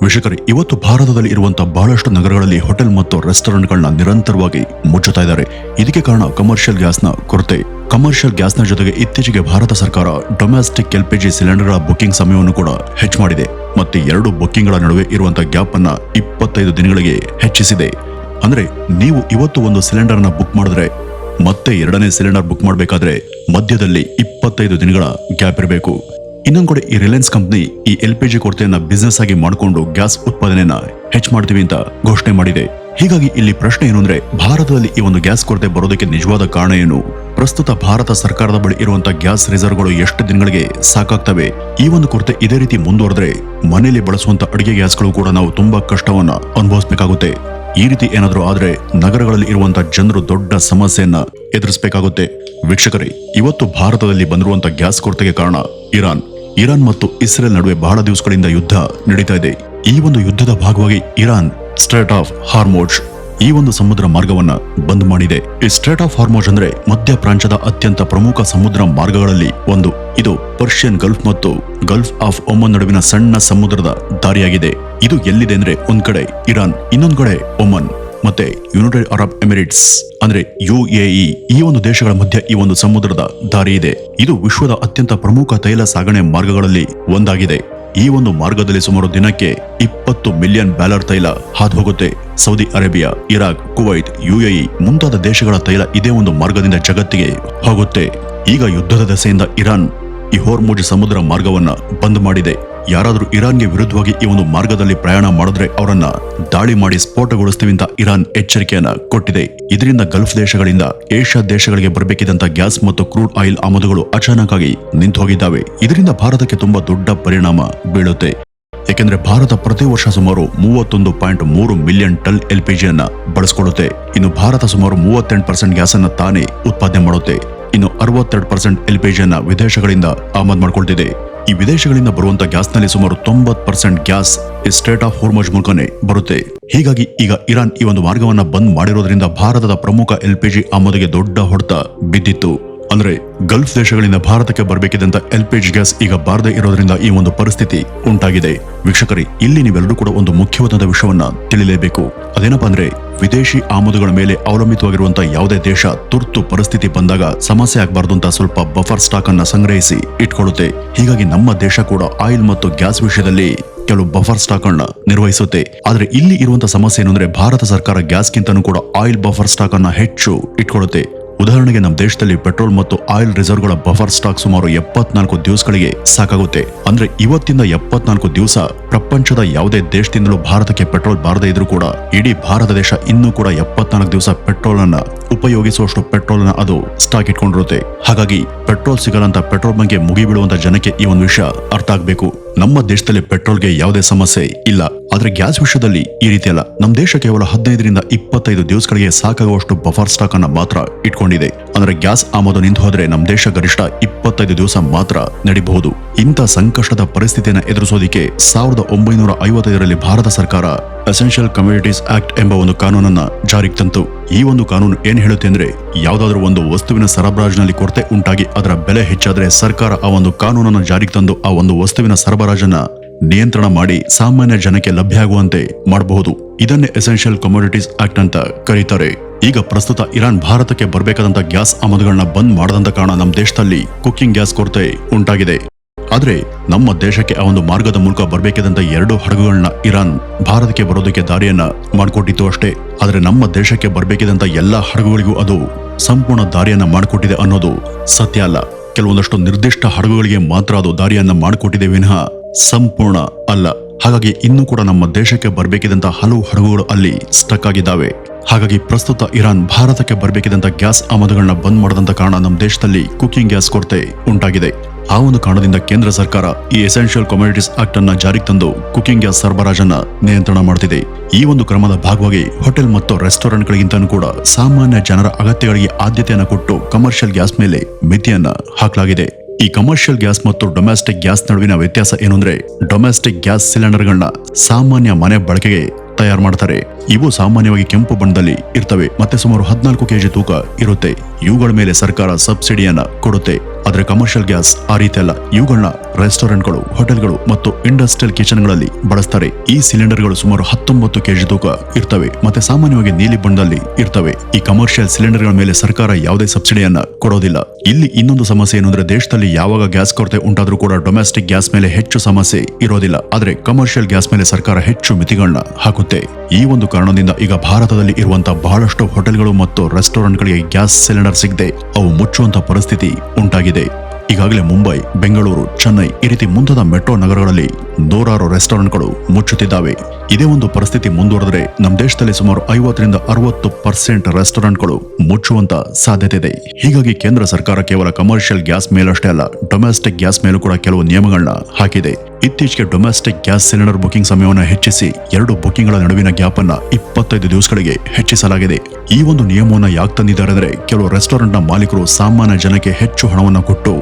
ವೀಕ್ಷಕರೇ, ಇವತ್ತು ಭಾರತದಲ್ಲಿ ಇರುವಂತಹ ಬಹಳಷ್ಟು ನಗರಗಳಲ್ಲಿ ಹೋಟೆಲ್ ಮತ್ತು ರೆಸ್ಟೋರೆಂಟ್ಗಳನ್ನ ನಿರಂತರವಾಗಿ ಮುಚ್ಚುತ್ತಾ ಇದ್ದಾರೆ. ಇದಕ್ಕೆ ಕಾರಣ ಕಮರ್ಷಿಯಲ್ ಗ್ಯಾಸ್ನ ಕೊರತೆ. ಕಮರ್ಷಿಯಲ್ ಗ್ಯಾಸ್ನ ಜೊತೆಗೆ ಇತ್ತೀಚೆಗೆ ಭಾರತ ಸರ್ಕಾರ ಡೊಮೆಸ್ಟಿಕ್ ಎಲ್ಪಿಜಿ ಸಿಲಿಂಡರ್ಗಳ ಬುಕಿಂಗ್ ಸಮಯವನ್ನು ಕೂಡ ಹೆಚ್ಚು ಮಾಡಿದೆ. ಮತ್ತೆ 2 ಬುಕಿಂಗ್ಗಳ ನಡುವೆ ಇರುವಂತಹ ಗ್ಯಾಪ್ ಅನ್ನ 25 ದಿನಗಳಿಗೆ ಹೆಚ್ಚಿಸಿದೆ. ಅಂದ್ರೆ ನೀವು ಇವತ್ತು ಒಂದು ಸಿಲಿಂಡರ್ನ ಬುಕ್ ಮಾಡಿದ್ರೆ ಮತ್ತೆ 2ನೇ ಸಿಲಿಂಡರ್ ಬುಕ್ ಮಾಡಬೇಕಾದ್ರೆ ಮಧ್ಯದಲ್ಲಿ 25 ದಿನಗಳ ಗ್ಯಾಪ್ ಇರಬೇಕು. ಇನ್ನೊಂದು ಕಡೆ ಈ ರಿಲಯನ್ಸ್ ಕಂಪನಿ ಈ ಎಲ್ಪಿಜಿ ಕೊರತೆಯನ್ನ ಬಿಸ್ನೆಸ್ ಆಗಿ ಮಾಡಿಕೊಂಡು ಗ್ಯಾಸ್ ಉತ್ಪಾದನೆಯನ್ನ ಹೆಚ್ಚು ಮಾಡ್ತೀವಿ ಅಂತ ಘೋಷಣೆ ಮಾಡಿದೆ. ಹೀಗಾಗಿ ಇಲ್ಲಿ ಪ್ರಶ್ನೆ ಏನು ಅಂದ್ರೆ, ಭಾರತದಲ್ಲಿ ಈ ಒಂದು ಗ್ಯಾಸ್ ಕೊರತೆ ಬರೋದಕ್ಕೆ ನಿಜವಾದ ಕಾರಣ ಏನು? ಪ್ರಸ್ತುತ ಭಾರತ ಸರ್ಕಾರದ ಬಳಿ ಇರುವಂತಹ ಗ್ಯಾಸ್ ರಿಸರ್ವ್ಗಳು ಎಷ್ಟು ದಿನಗಳಿಗೆ ಸಾಕಾಗ್ತವೆ? ಈ ಒಂದು ಕೊರತೆ ಇದೇ ರೀತಿ ಮುಂದುವರೆದ್ರೆ ಮನೆಯಲ್ಲಿ ಬಳಸುವಂತ ಅಡಿಗೆ ಗ್ಯಾಸ್ಗಳು ಕೂಡ ನಾವು ತುಂಬಾ ಕಷ್ಟವನ್ನ ಅನುಭವಿಸಬೇಕಾಗುತ್ತೆ. ಈ ರೀತಿ ಏನಾದರೂ ಆದ್ರೆ ನಗರಗಳಲ್ಲಿ ಇರುವಂತಹ ಜನರು ದೊಡ್ಡ ಸಮಸ್ಯೆಯನ್ನ ಎದುರಿಸಬೇಕಾಗುತ್ತೆ. ವೀಕ್ಷಕರೇ, ಇವತ್ತು ಭಾರತದಲ್ಲಿ ಬಂದಿರುವಂತಹ ಗ್ಯಾಸ್ ಕೊರತೆಗೆ ಕಾರಣ ಇರಾನ್ ಮತ್ತು ಇಸ್ರೇಲ್ ನಡುವೆ ಬಹಳ ದಿವಸಗಳಿಂದ ಯುದ್ಧ ನಡೀತಾ ಇದೆ. ಈ ಒಂದು ಯುದ್ಧದ ಭಾಗವಾಗಿ ಇರಾನ್ ಸ್ಟ್ರೇಟ್ ಆಫ್ ಹಾರ್ಮೋಜ್ ಈ ಒಂದು ಸಮುದ್ರ ಮಾರ್ಗವನ್ನ ಬಂದ್ ಮಾಡಿದೆ. ಈ ಸ್ಟ್ರೇಟ್ ಆಫ್ ಹಾರ್ಮೋಜ್ ಅಂದ್ರೆ ಮಧ್ಯ ಪ್ರಾಂತ್ಯದ ಅತ್ಯಂತ ಪ್ರಮುಖ ಸಮುದ್ರ ಮಾರ್ಗಗಳಲ್ಲಿ ಒಂದು. ಇದು ಪರ್ಷಿಯನ್ ಗಲ್ಫ್ ಮತ್ತು ಗಲ್ಫ್ ಆಫ್ ಒಮನ್ ನಡುವಿನ ಸಣ್ಣ ಸಮುದ್ರದ ದಾರಿಯಾಗಿದೆ. ಇದು ಎಲ್ಲಿದೆ ಅಂದ್ರೆ, ಒಂದ್ ಕಡೆ ಇರಾನ್, ಇನ್ನೊಂದ್ ಕಡೆ ಒಮನ್ ಮತ್ತೆ ಯುನೈಟೆಡ್ ಅರಬ್ ಎಮಿರೇಟ್ಸ್ ಅಂದ್ರೆ UAE ಈ ಒಂದು ದೇಶಗಳ ಮಧ್ಯೆ ಈ ಒಂದು ಸಮುದ್ರದ ದಾರಿ ಇದೆ. ಇದು ವಿಶ್ವದ ಅತ್ಯಂತ ಪ್ರಮುಖ ತೈಲ ಸಾಗಣೆ ಮಾರ್ಗಗಳಲ್ಲಿ ಒಂದಾಗಿದೆ. ಈ ಒಂದು ಮಾರ್ಗದಲ್ಲಿ ಸುಮಾರು ದಿನಕ್ಕೆ 20 ಮಿಲಿಯನ್ ಬ್ಯಾರಲ್ ತೈಲ ಹಾದು ಹೋಗುತ್ತೆ. Saudi Arabia, Iraq, Kuwait, UAE ಮುಂತಾದ ದೇಶಗಳ ತೈಲ ಇದೇ ಒಂದು ಮಾರ್ಗದಿಂದ ಜಗತ್ತಿಗೆ ಹೋಗುತ್ತೆ. ಈಗ ಯುದ್ಧದ ದೆಸೆಯಿಂದ ಇರಾನ್ ಈ ಹೋರ್ಮುಜ್ ಸಮುದ್ರ ಮಾರ್ಗವನ್ನ ಬಂದ್ ಮಾಡಿದೆ. ಯಾರಾದ್ರೂ ಇರಾನ್ಗೆ ವಿರುದ್ಧವಾಗಿ ಈ ಒಂದು ಮಾರ್ಗದಲ್ಲಿ ಪ್ರಯಾಣ ಮಾಡಿದ್ರೆ ಅವರನ್ನ ದಾಳಿ ಮಾಡಿ ಸ್ಫೋಟಗೊಳಿಸ್ತೀವಿ ಅಂತ ಇರಾನ್ ಎಚ್ಚರಿಕೆಯನ್ನ ಕೊಟ್ಟಿದೆ. ಇದರಿಂದ ಗಲ್ಫ್ ದೇಶಗಳಿಂದ ಏಷ್ಯಾ ದೇಶಗಳಿಗೆ ಬರಬೇಕಿದ್ದಂತ ಗ್ಯಾಸ್ ಮತ್ತು ಕ್ರೂಡ್ ಆಯಿಲ್ ಆಮದುಗಳು ಅಚಾನಕ್ ಆಗಿ ನಿಂತು ಹೋಗಿದ್ದಾವೆ. ಇದರಿಂದ ಭಾರತಕ್ಕೆ ತುಂಬಾ ದೊಡ್ಡ ಪರಿಣಾಮ ಬೀಳುತ್ತೆ. ಯಾಕೆಂದ್ರೆ ಭಾರತ ಪ್ರತಿ ವರ್ಷ ಸುಮಾರು 31.3 ಮಿಲಿಯನ್ ಟನ್ ಎಲ್ಪಿಜಿಯನ್ನ ಬಳಸಿಕೊಳ್ಳುತ್ತೆ. ಇನ್ನು ಭಾರತ ಸುಮಾರು 38% ಗ್ಯಾಸ್ ಅನ್ನ ತಾನೇ ಉತ್ಪಾದನೆ ಮಾಡುತ್ತೆ. ಇನ್ನು 62% ಎಲ್ಪಿಜಿಯನ್ನ ವಿದೇಶಗಳಿಂದ ಆಮದು ಮಾಡಿಕೊಳ್ತಿದೆ. ಈ ವಿದೇಶಗಳಿಂದ ಬರುವಂತ ಗ್ಯಾಸ್ ನಲ್ಲಿ ಸುಮಾರು 90% ಗ್ಯಾಸ್ ಸ್ಟ್ರೇಟ್ ಆಫ್ ಹಾರ್ಮೋಜ್ ಮೂಲಕನೇ ಬರುತ್ತೆ. ಹೀಗಾಗಿ ಈಗ ಇರಾನ್ ಈ ಒಂದು ಮಾರ್ಗವನ್ನ ಬಂದ್ ಮಾಡಿರೋದ್ರಿಂದ ಭಾರತದ ಪ್ರಮುಖ ಎಲ್ಪಿಜಿ ಆಮದಿಗೆ ದೊಡ್ಡ ಹೊಡೆತ ಬಿದ್ದಿತ್ತು. ಅಂದ್ರೆ ಗಲ್ಫ್ ದೇಶಗಳಿಂದ ಭಾರತಕ್ಕೆ ಬರಬೇಕಿದ್ದಂತ ಎಲ್ಪಿಜಿ ಗ್ಯಾಸ್ ಈಗ ಬಾರದೇ ಇರೋದ್ರಿಂದ ಈ ಒಂದು ಪರಿಸ್ಥಿತಿ ಉಂಟಾಗಿದೆ. ವೀಕ್ಷಕರೇ, ಇಲ್ಲಿ ನೀವೆಲ್ಲರೂ ಕೂಡ ಒಂದು ಮುಖ್ಯವಾದ ವಿಷಯವನ್ನ ತಿಳಿಯಲೇಬೇಕು. ಅದೇನಪ್ಪಾ ಅಂದ್ರೆ, ವಿದೇಶಿ ಆಮದುಗಳ ಮೇಲೆ ಅವಲಂಬಿತವಾಗಿರುವಂತಹ ಯಾವುದೇ ದೇಶ ತುರ್ತು ಪರಿಸ್ಥಿತಿ ಬಂದಾಗ ಸಮಸ್ಯೆ ಆಗಬಾರ್ದು ಅಂತ ಸ್ವಲ್ಪ ಬಫರ್ ಸ್ಟಾಕ್ ಅನ್ನ ಸಂಗ್ರಹಿಸಿ ಇಟ್ಕೊಳ್ಳುತ್ತೆ. ಹೀಗಾಗಿ ನಮ್ಮ ದೇಶ ಕೂಡ ಆಯಿಲ್ ಮತ್ತು ಗ್ಯಾಸ್ ವಿಷಯದಲ್ಲಿ ಕೆಲವು ಬಫರ್ ಸ್ಟಾಕ್ ಅನ್ನ ನಿರ್ವಹಿಸುತ್ತೆ. ಆದ್ರೆ ಇಲ್ಲಿ ಇರುವಂತಹ ಸಮಸ್ಯೆ ಏನು ಅಂದ್ರೆ, ಭಾರತ ಸರ್ಕಾರ ಗ್ಯಾಸ್ಗಿಂತನೂ ಕೂಡ ಆಯಿಲ್ ಬಫರ್ ಸ್ಟಾಕ್ ಅನ್ನ ಹೆಚ್ಚು ಇಟ್ಕೊಳ್ಳುತ್ತೆ. ಉದಾಹರಣೆಗೆ ನಮ್ಮ ದೇಶದಲ್ಲಿ ಪೆಟ್ರೋಲ್ ಮತ್ತು ಆಯಿಲ್ ರಿಸರ್ವ್ಗಳ ಬಫರ್ ಸ್ಟಾಕ್ ಸುಮಾರು 74 ದಿವಸಗಳಿಗೆ ಸಾಕಾಗುತ್ತೆ. ಅಂದ್ರೆ ಇವತ್ತಿಂದ 74 ದಿವಸ ಪ್ರಪಂಚದ ಯಾವುದೇ ದೇಶದಿಂದಲೂ ಭಾರತಕ್ಕೆ ಪೆಟ್ರೋಲ್ ಬಾರದೇ ಇದ್ರೂ ಕೂಡ ಇಡೀ ಭಾರತ ದೇಶ ಇನ್ನೂ ಕೂಡ 74 ದಿವಸ ಪೆಟ್ರೋಲ್ ಅನ್ನ ಉಪಯೋಗಿಸುವಷ್ಟು ಪೆಟ್ರೋಲ್ ನ ಅದು ಸ್ಟಾಕ್ ಇಟ್ಕೊಂಡಿರುತ್ತೆ. ಹಾಗಾಗಿ ಪೆಟ್ರೋಲ್ ಸಿಗಲ್ಲಂತ ಪೆಟ್ರೋಲ್ ಬಂಕ್ಗೆ ಮುಗಿಬೀಳುವಂತ ಜನಕ್ಕೆ ಈ ಒಂದು ವಿಷಯ ಅರ್ಥ ಆಗ್ಬೇಕು. ನಮ್ಮ ದೇಶದಲ್ಲಿ ಪೆಟ್ರೋಲ್ಗೆ ಯಾವುದೇ ಸಮಸ್ಯೆ ಇಲ್ಲ. ಆದ್ರೆ ಗ್ಯಾಸ್ ವಿಷಯದಲ್ಲಿ ಈ ರೀತಿ ಅಲ್ಲ. ನಮ್ಮ ದೇಶ ಕೇವಲ 15ರಿಂದ 25 ದಿವಸಗಳಿಗೆ ಸಾಕಾಗುವಷ್ಟು ಬಫರ್ ಸ್ಟಾಕ್ ಅನ್ನ ಮಾತ್ರ ಇಟ್ಕೊಂಡಿದೆ. ಅಂದ್ರೆ ಗ್ಯಾಸ್ ಆಮದು ನಿಂತು ಹೋದ್ರೆ ನಮ್ಮ ದೇಶ ಗರಿಷ್ಠ 25 ದಿವಸ ಮಾತ್ರ ನಡೀಬಹುದು. ಇಂಥ ಸಂಕಷ್ಟದ ಪರಿಸ್ಥಿತಿಯನ್ನು ಎದುರಿಸೋದಿಕ್ಕೆ 1955ರಲ್ಲಿ ಭಾರತ ಸರ್ಕಾರ ಎಸೆನ್ಷಿಯಲ್ ಕಮೋಡಿಟೀಸ್ ಆಕ್ಟ್ ಎಂಬ ಒಂದು ಕಾನೂನನ್ನ ಜಾರಿಗೆ ತಂತು. ಈ ಒಂದು ಕಾನೂನು ಏನ್ ಹೇಳುತ್ತೆ ಅಂದ್ರೆ, ಯಾವ್ದಾದ್ರು ಒಂದು ವಸ್ತುವಿನ ಸರಬರಾಜಿನಲ್ಲಿ ಕೊರತೆ ಉಂಟಾಗಿ ಅದರ ಬೆಲೆ ಹೆಚ್ಚಾದ್ರೆ ಸರ್ಕಾರ ಆ ಒಂದು ಕಾನೂನನ್ನು ಜಾರಿಗೆ ತಂದು ಆ ಒಂದು ವಸ್ತುವಿನ ಸರಬರಾಜನ್ನ ನಿಯಂತ್ರಣ ಮಾಡಿ ಸಾಮಾನ್ಯ ಜನಕ್ಕೆ ಲಭ್ಯ ಆಗುವಂತೆ ಮಾಡಬಹುದು. ಇದನ್ನೇ ಎಸೆನ್ಷಿಯಲ್ ಕಮೋಡಿಟೀಸ್ ಆಕ್ಟ್ ಅಂತ ಕರೀತಾರೆ. ಈಗ ಪ್ರಸ್ತುತ ಇರಾನ್ ಭಾರತಕ್ಕೆ ಬರಬೇಕಾದಂತ ಗ್ಯಾಸ್ ಆಮದುಗಳನ್ನ ಬಂದ್ ಮಾಡದಂತ ಕಾರಣ ನಮ್ಮ ದೇಶದಲ್ಲಿ ಕುಕ್ಕಿಂಗ್ ಗ್ಯಾಸ್ ಕೊರತೆ ಉಂಟಾಗಿದೆ. ಆದ್ರೆ ನಮ್ಮ ದೇಶಕ್ಕೆ ಆ ಒಂದು ಮಾರ್ಗದ ಮೂಲಕ ಬರಬೇಕಿದ್ದಂತ 2 ಹಡಗುಗಳನ್ನ ಇರಾನ್ ಭಾರತಕ್ಕೆ ಬರೋದಕ್ಕೆ ದಾರಿಯನ್ನ ಮಾಡಿಕೊಟ್ಟಿತ್ತು ಅಷ್ಟೇ. ಆದ್ರೆ ನಮ್ಮ ದೇಶಕ್ಕೆ ಬರಬೇಕಿದ್ದಂತ ಎಲ್ಲಾ ಹಡಗುಗಳಿಗೂ ಅದು ಸಂಪೂರ್ಣ ದಾರಿಯನ್ನ ಮಾಡಿಕೊಟ್ಟಿದೆ ಅನ್ನೋದು ಸತ್ಯ ಅಲ್ಲ. ಕೆಲವೊಂದಷ್ಟು ನಿರ್ದಿಷ್ಟ ಹಡಗುಗಳಿಗೆ ಮಾತ್ರ ಅದು ದಾರಿಯನ್ನ ಮಾಡಿಕೊಟ್ಟಿದೆ ವಿನಃ ಸಂಪೂರ್ಣ ಅಲ್ಲ. ಹಾಗಾಗಿ ಇನ್ನೂ ಕೂಡ ನಮ್ಮ ದೇಶಕ್ಕೆ ಬರಬೇಕಿದ್ದಂತ ಹಲವು ಹಡಗುಗಳು ಅಲ್ಲಿ ಸ್ಟಕ್ ಆಗಿದ್ದಾವೆ. ಹಾಗಾಗಿ ಪ್ರಸ್ತುತ ಇರಾನ್ ಭಾರತಕ್ಕೆ ಬರಬೇಕಿದ್ದಂತ ಗ್ಯಾಸ್ ಆಮದುಗಳನ್ನ ಬಂದ್ ಮಾಡದಂತ ಕಾರಣ ನಮ್ಮ ದೇಶದಲ್ಲಿ ಕುಕಿಂಗ್ ಗ್ಯಾಸ್ ಕೊರತೆ ಉಂಟಾಗಿದೆ. ಆ ಒಂದು ಕಾರಣದಿಂದ ಕೇಂದ್ರ ಸರ್ಕಾರ ಈ ಎಸೆನ್ಷಿಯಲ್ ಕಮೋಡಿಟೀಸ್ ಆಕ್ಟ್ ಅನ್ನ ಜಾರಿಗೆ ತಂದು ಕುಕಿಂಗ್ ಗ್ಯಾಸ್ ಸರಬರಾಜನ್ನ ನಿಯಂತ್ರಣ ಮಾಡ್ತಿದೆ. ಈ ಒಂದು ಕ್ರಮದ ಭಾಗವಾಗಿ ಹೋಟೆಲ್ ಮತ್ತು ರೆಸ್ಟೋರೆಂಟ್ಗಳಿಗಿಂತನೂ ಕೂಡ ಸಾಮಾನ್ಯ ಜನರ ಅಗತ್ಯಗಳಿಗೆ ಆದ್ಯತೆಯನ್ನು ಕೊಟ್ಟು ಕಮರ್ಷಿಯಲ್ ಗ್ಯಾಸ್ ಮೇಲೆ ಮಿತಿಯನ್ನ ಹಾಕಲಾಗಿದೆ. ಈ ಕಮರ್ಷಿಯಲ್ ಗ್ಯಾಸ್ ಮತ್ತು ಡೊಮೆಸ್ಟಿಕ್ ಗ್ಯಾಸ್ ನಡುವಿನ ವ್ಯತ್ಯಾಸ ಏನು ಅಂದ್ರೆ, ಡೊಮೆಸ್ಟಿಕ್ ಗ್ಯಾಸ್ ಸಿಲಿಂಡರ್ಗಳನ್ನ ಸಾಮಾನ್ಯ ಮನೆ ಬಳಕೆಗೆ ತಯಾರು ಮಾಡ್ತಾರೆ. ಇವು ಸಾಮಾನ್ಯವಾಗಿ ಕೆಂಪು ಬಣ್ಣದಲ್ಲಿ ಇರ್ತವೆ ಮತ್ತೆ ಸುಮಾರು 14 kg ತೂಕ ಇರುತ್ತೆ. ಇವುಗಳ ಮೇಲೆ ಸರ್ಕಾರ ಸಬ್ಸಿಡಿಯನ್ನ ಕೊಡುತ್ತೆ. ಆದ್ರೆ ಕಮರ್ಷಿಯಲ್ ಗ್ಯಾಸ್ ಆ ರೀತಿ ಅಲ್ಲ. ಇವುಗಳನ್ನ ರೆಸ್ಟೋರೆಂಟ್ಗಳು, ಹೋಟೆಲ್ಗಳು ಮತ್ತು ಇಂಡಸ್ಟ್ರಿಯಲ್ ಕಿಚನ್ಗಳಲ್ಲಿ ಬಳಸ್ತಾರೆ. ಈ ಸಿಲಿಂಡರ್ಗಳು ಸುಮಾರು 19 kg ತೂಕ ಇರ್ತವೆ ಮತ್ತೆ ಸಾಮಾನ್ಯವಾಗಿ ನೀಲಿ ಬಣ್ಣದಲ್ಲಿ ಇರ್ತವೆ. ಈ ಕಮರ್ಷಿಯಲ್ ಸಿಲಿಂಡರ್ಗಳ ಮೇಲೆ ಸರ್ಕಾರ ಯಾವುದೇ ಸಬ್ಸಿಡಿಯನ್ನ ಕೊಡೋದಿಲ್ಲ. ಇಲ್ಲಿ ಇನ್ನೊಂದು ಸಮಸ್ಯೆ ಏನಂದ್ರೆ ದೇಶದಲ್ಲಿ ಯಾವಾಗ ಗ್ಯಾಸ್ ಕೊರತೆ ಉಂಟಾದ್ರೂ ಕೂಡ ಡೊಮೆಸ್ಟಿಕ್ ಗ್ಯಾಸ್ ಮೇಲೆ ಹೆಚ್ಚು ಸಮಸ್ಯೆ ಇರೋದಿಲ್ಲ. ಆದ್ರೆ ಕಮರ್ಷಿಯಲ್ ಗ್ಯಾಸ್ ಮೇಲೆ ಸರ್ಕಾರ ಹೆಚ್ಚು ಮಿತಿಗಳನ್ನ ಹಾಕುತ್ತೆ. ಈ ಒಂದು ಕಾರಣದಿಂದ ಈಗ ಭಾರತದಲ್ಲಿ ಇರುವಂತಹ ಬಹಳಷ್ಟು ಹೋಟೆಲ್ಗಳು ಮತ್ತು ರೆಸ್ಟೋರೆಂಟ್ಗಳಿಗೆ ಗ್ಯಾಸ್ ಸಿಲಿಂಡರ್ ಸಿಗದೆ ಅವು ಮುಚ್ಚುವಂತ ಪರಿಸ್ಥಿತಿ ಉಂಟಾಗಿದೆ. ಈಗಾಗಲೇ ಮುಂಬೈ, ಬೆಂಗಳೂರು, ಚೆನ್ನೈ ಈ ರೀತಿ ಮುಂತಾದ ಮೆಟ್ರೋ ನಗರಗಳಲ್ಲಿ ನೂರಾರು ರೆಸ್ಟೋರೆಂಟ್ಗಳು ಮುಚ್ಚುತ್ತಿದ್ದಾವೆ. ಇದೇ ಒಂದು ಪರಿಸ್ಥಿತಿ ಮುಂದುವರೆದರೆ ನಮ್ಮ ದೇಶದಲ್ಲಿ ಸುಮಾರು 50-60% ರೆಸ್ಟೋರೆಂಟ್ಗಳು ಮುಚ್ಚುವಂತ ಸಾಧ್ಯತೆ ಇದೆ. ಹೀಗಾಗಿ ಕೇಂದ್ರ ಸರ್ಕಾರ ಕೇವಲ ಕಮರ್ಷಿಯಲ್ ಗ್ಯಾಸ್ ಮೇಲಷ್ಟೇ ಅಲ್ಲ, ಡೊಮೆಸ್ಟಿಕ್ ಗ್ಯಾಸ್ ಮೇಲೂ ಕೂಡ ಕೆಲವು ನಿಯಮಗಳನ್ನ ಹಾಕಿದೆ. ಇತ್ತೀಚೆಗೆ ಡೊಮೆಸ್ಟಿಕ್ ಗ್ಯಾಸ್ ಸಿಲಿಂಡರ್ ಬುಕಿಂಗ್ ಸಮಯವನ್ನು ಹೆಚ್ಚಿಸಿ 2 ಬುಕಿಂಗ್ಗಳ ನಡುವಿನ ಗ್ಯಾಪ್ ಅನ್ನ 25 ದಿವಸಗಳಿಗೆ ಹೆಚ್ಚಿಸಲಾಗಿದೆ. ಈ ಒಂದು ನಿಯಮವನ್ನು ಯಾಕೆ ತಂದಿದ್ದಾರೆ ಅಂದ್ರೆ ಕೆಲವು ರೆಸ್ಟೋರೆಂಟ್ನ ಮಾಲೀಕರು ಸಾಮಾನ್ಯ ಜನಕ್ಕೆ ಹೆಚ್ಚು ಹಣವನ್ನು ಕೊಟ್ಟು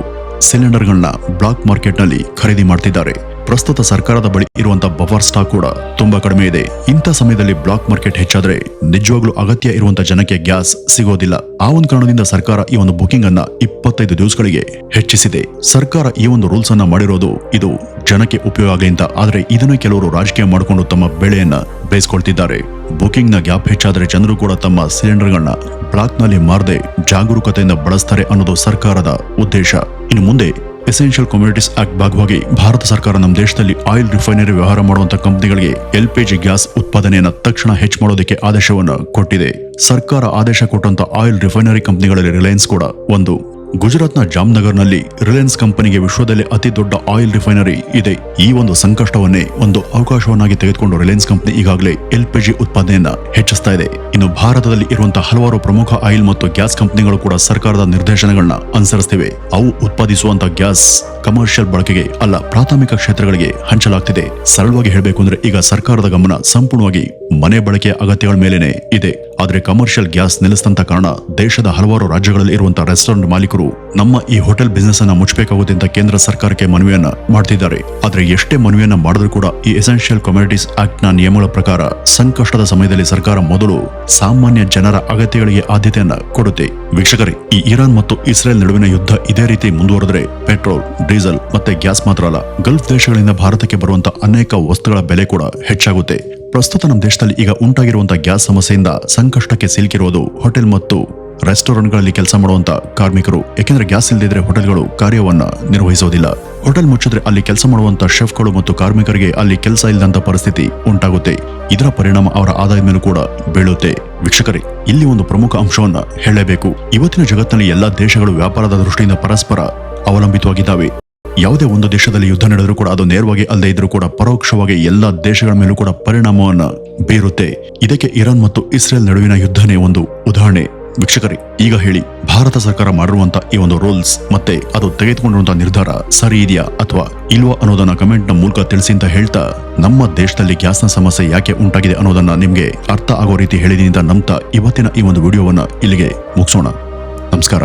ಸಿಲಿಂಡರ್ಗಳನ್ನ ಬ್ಲಾಕ್ ಮಾರ್ಕೆಟ್ನಲ್ಲಿ ಖರೀದಿ ಮಾಡ್ತಿದ್ದಾರೆ. ಪ್ರಸ್ತುತ ಸರ್ಕಾರದ ಬಳಿ ಇರುವಂತಹ ಬಫರ್ ಸ್ಟಾಕ್ ಕೂಡ ತುಂಬಾ ಕಡಿಮೆ ಇದೆ. ಇಂಥ ಸಮಯದಲ್ಲಿ ಬ್ಲಾಕ್ ಮಾರ್ಕೆಟ್ ಹೆಚ್ಚಾದ್ರೆ ನಿಜವಾಗ್ಲೂ ಅಗತ್ಯ ಇರುವಂತಹ ಜನಕ್ಕೆ ಗ್ಯಾಸ್ ಸಿಗೋದಿಲ್ಲ. ಆ ಒಂದು ಕಾರಣದಿಂದ ಸರ್ಕಾರ ಈ ಒಂದು ಬುಕಿಂಗ್ ಅನ್ನ 25 ದಿವಸಗಳಿಗೆ ಹೆಚ್ಚಿಸಿದೆ. ಸರ್ಕಾರ ಈ ಒಂದು ರೂಲ್ಸ್ ಅನ್ನ ಮಾಡಿರೋದು ಇದು ಜನಕ್ಕೆ ಉಪಯೋಗ ಆಗಲಿ ಅಂತ. ಆದ್ರೆ ಇದನ್ನ ಕೆಲವರು ರಾಜಕೀಯ ಮಾಡಿಕೊಂಡು ತಮ್ಮ ಬೆಳೆಯನ್ನ ಬೇಯಿಸ್ಕೊಳ್ತಿದ್ದಾರೆ. ಬುಕಿಂಗ್ ನ ಗ್ಯಾಪ್ ಹೆಚ್ಚಾದ್ರೆ ಜನರು ಕೂಡ ತಮ್ಮ ಸಿಲಿಂಡರ್ಗಳನ್ನ ಬ್ಲಾಕ್ ನಲ್ಲಿ ಮಾರದೆ ಜಾಗರೂಕತೆಯಿಂದ ಬಳಸ್ತಾರೆ ಅನ್ನೋದು ಸರ್ಕಾರದ ಉದ್ದೇಶ. ಇನ್ನು ಮುಂದೆ ಎಸೆನ್ಷಿಯಲ್ ಕಮ್ಯುನಿಟೀಸ್ ಆಕ್ಟ್ ಭಾಗವಾಗಿ ಭಾರತ ಸರ್ಕಾರ ನಮ್ಮ ದೇಶದಲ್ಲಿ ಆಯಿಲ್ ರಿಫೈನರಿ ವ್ಯವಹಾರ ಮಾಡುವಂತಹ ಕಂಪನಿಗಳಿಗೆ LPG ಗ್ಯಾಸ್ ಉತ್ಪಾದನೆಯನ್ನು ತಕ್ಷಣ ಹೆಚ್ಚು ಮಾಡೋದಕ್ಕೆ ಆದೇಶವನ್ನು ಕೊಟ್ಟಿದೆ. ಸರ್ಕಾರ ಆದೇಶ ಕೊಟ್ಟಂತ ಆಯಿಲ್ ರಿಫೈನರಿ ಕಂಪನಿಗಳಲ್ಲಿ ರಿಲಯನ್ಸ್ ಕೂಡ ಒಂದು. ಗುಜರಾತ್ನ ಜಾಮ್ನಗರ್ನಲ್ಲಿ ರಿಲಯನ್ಸ್ ಕಂಪನಿಗೆ ವಿಶ್ವದಲ್ಲಿ ಅತಿ ದೊಡ್ಡ ಆಯಿಲ್ ರಿಫೈನರಿ ಇದೆ. ಈ ಒಂದು ಸಂಕಷ್ಟವನ್ನೇ ಒಂದು ಅವಕಾಶವನ್ನಾಗಿ ತೆಗೆದುಕೊಂಡು ರಿಲಯನ್ಸ್ ಕಂಪನಿ ಈಗಾಗಲೇ LPG ಉತ್ಪಾದನೆಯನ್ನ ಹೆಚ್ಚಿಸ್ತಾ ಇದೆ. ಇನ್ನು ಭಾರತದಲ್ಲಿ ಇರುವಂತಹ ಹಲವಾರು ಪ್ರಮುಖ ಆಯಿಲ್ ಮತ್ತು ಗ್ಯಾಸ್ ಕಂಪನಿಗಳು ಕೂಡ ಸರ್ಕಾರದ ನಿರ್ದೇಶನಗಳನ್ನ ಅನುಸರಿಸುತ್ತಿವೆ. ಅವು ಉತ್ಪಾದಿಸುವಂತಹ ಗ್ಯಾಸ್ ಕಮರ್ಷಿಯಲ್ ಬಳಕೆಗೆ ಅಲ್ಲ, ಪ್ರಾಥಮಿಕ ಕ್ಷೇತ್ರಗಳಿಗೆ ಹಂಚಲಾಗ್ತಿದೆ. ಸರಳವಾಗಿ ಹೇಳಬೇಕು ಅಂದ್ರೆ ಈಗ ಸರ್ಕಾರದ ಗಮನ ಸಂಪೂರ್ಣವಾಗಿ ಮನೆ ಬಳಕೆಯ ಅಗತ್ಯಗಳ ಮೇಲೇನೆ ಇದೆ. ಆದ್ರೆ ಕಮರ್ಷಿಯಲ್ ಗ್ಯಾಸ್ ನಿಲ್ಲಿಸಿದಂತ ಕಾರಣ ದೇಶದ ಹಲವಾರು ರಾಜ್ಯಗಳಲ್ಲಿ ಇರುವಂತಹ ರೆಸ್ಟೋರೆಂಟ್ ಮಾಲೀಕರು ನಮ್ಮ ಈ ಹೋಟೆಲ್ ಬಿಸಿನೆಸ್ ಅನ್ನ ಮುಚ್ಚಬೇಕಾಗುತ್ತೆ ಅಂತ ಕೇಂದ್ರ ಸರ್ಕಾರಕ್ಕೆ ಮನವಿಯನ್ನ ಮಾಡ್ತಿದ್ದಾರೆ. ಆದ್ರೆ ಎಷ್ಟೇ ಮನವಿಯನ್ನ ಮಾಡಿದ್ರು ಕೂಡ ಈ ಎಸೆನ್ಷಿಯಲ್ ಕಮ್ಯುನಿಟೀಸ್ ಆಕ್ಟ್ ನ ನಿಯಮಗಳ ಪ್ರಕಾರ ಸಂಕಷ್ಟದ ಸಮಯದಲ್ಲಿ ಸರ್ಕಾರ ಮೊದಲು ಸಾಮಾನ್ಯ ಜನರ ಅಗತ್ಯಗಳಿಗೆ ಆದ್ಯತೆಯನ್ನ ಕೊಡುತ್ತೆ. ವೀಕ್ಷಕರೇ, ಈ ಇರಾನ್ ಮತ್ತು ಇಸ್ರೇಲ್ ನಡುವಿನ ಯುದ್ಧ ಇದೇ ರೀತಿ ಮುಂದುವರೆದ್ರೆ ಪೆಟ್ರೋಲ್, ಡೀಸೆಲ್ ಮತ್ತೆ ಗ್ಯಾಸ್ ಮಾತ್ರ ಅಲ್ಲ, ಗಲ್ಫ್ ದೇಶಗಳಿಂದ ಭಾರತಕ್ಕೆ ಬರುವಂತಹ ಅನೇಕ ವಸ್ತುಗಳ ಬೆಲೆ ಕೂಡ ಹೆಚ್ಚಾಗುತ್ತೆ. ಪ್ರಸ್ತುತ ನಮ್ಮ ದೇಶದಲ್ಲಿ ಈಗ ಉಂಟಾಗಿರುವಂತಹ ಗ್ಯಾಸ್ ಸಮಸ್ಯೆಯಿಂದ ಸಂಕಷ್ಟಕ್ಕೆ ಸಿಲುಕಿರುವುದು ಹೋಟೆಲ್ ಮತ್ತು ರೆಸ್ಟೋರೆಂಟ್ಗಳಲ್ಲಿ ಕೆಲಸ ಮಾಡುವಂತ ಕಾರ್ಮಿಕರು. ಯಾಕೆಂದ್ರೆ ಗ್ಯಾಸ್ ಇಲ್ಲದಿದ್ರೆ ಹೋಟೆಲ್ಗಳು ಕಾರ್ಯವನ್ನ ನಿರ್ವಹಿಸೋದಿಲ್ಲ. ಹೋಟೆಲ್ ಮುಚ್ಚಿದ್ರೆ ಅಲ್ಲಿ ಕೆಲಸ ಮಾಡುವಂತ ಶೆಫ್ಗಳು ಮತ್ತು ಕಾರ್ಮಿಕರಿಗೆ ಅಲ್ಲಿ ಕೆಲಸ ಇಲ್ಲದಂತ ಪರಿಸ್ಥಿತಿ ಉಂಟಾಗುತ್ತೆ. ಇದರ ಪರಿಣಾಮ ಅವರ ಆದಾಯದ ಮೇಲೂ ಕೂಡ ಬೀಳುತ್ತೆ. ವೀಕ್ಷಕರೇ, ಇಲ್ಲಿ ಒಂದು ಪ್ರಮುಖ ಅಂಶವನ್ನ ಹೇಳಲೇಬೇಕು. ಇವತ್ತಿನ ಜಗತ್ತಿನಲ್ಲಿ ಎಲ್ಲಾ ದೇಶಗಳು ವ್ಯಾಪಾರದ ದೃಷ್ಟಿಯಿಂದ ಪರಸ್ಪರ ಅವಲಂಬಿತವಾಗಿದ್ದಾವೆ. ಯಾವುದೇ ಒಂದು ದೇಶದಲ್ಲಿ ಯುದ್ಧ ನಡೆದರೂ ಕೂಡ ಅದು ನೇರವಾಗಿ ಅಲ್ಲದೆ ಇದ್ರೂ ಕೂಡ ಪರೋಕ್ಷವಾಗಿ ಎಲ್ಲಾ ದೇಶಗಳ ಮೇಲೂ ಕೂಡ ಪರಿಣಾಮವನ್ನ ಬೀರುತ್ತೆ. ಇದಕ್ಕೆ ಇರಾನ್ ಮತ್ತು ಇಸ್ರೇಲ್ ನಡುವಿನ ಯುದ್ಧನೇ ಒಂದು ಉದಾಹರಣೆ. ವೀಕ್ಷಕರೇ, ಈಗ ಹೇಳಿ, ಭಾರತ ಸರ್ಕಾರ ಮಾಡಿರುವಂತಹ ಈ ಒಂದು ರೂಲ್ಸ್ ಮತ್ತೆ ಅದು ತೆಗೆದುಕೊಂಡಿರುವಂತಹ ನಿರ್ಧಾರ ಸರಿ ಇದೆಯಾ ಅಥವಾ ಇಲ್ವಾ ಅನ್ನೋದನ್ನ ಕಮೆಂಟ್ ನ ಮೂಲಕ ತಿಳಿಸಿ ಅಂತ ಹೇಳ್ತಾ, ನಮ್ಮ ದೇಶದಲ್ಲಿ ಗ್ಯಾಸ್ನ ಸಮಸ್ಯೆ ಯಾಕೆ ಉಂಟಾಗಿದೆ ಅನ್ನೋದನ್ನ ನಿಮ್ಗೆ ಅರ್ಥ ಆಗೋ ರೀತಿ ಹೇಳಿದೀನಿ ಅಂತ ನಂಬ್ತಾ ಇವತ್ತಿನ ಈ ಒಂದು ವಿಡಿಯೋವನ್ನ ಇಲ್ಲಿಗೆ ಮುಗಿಸೋಣ. ನಮಸ್ಕಾರ.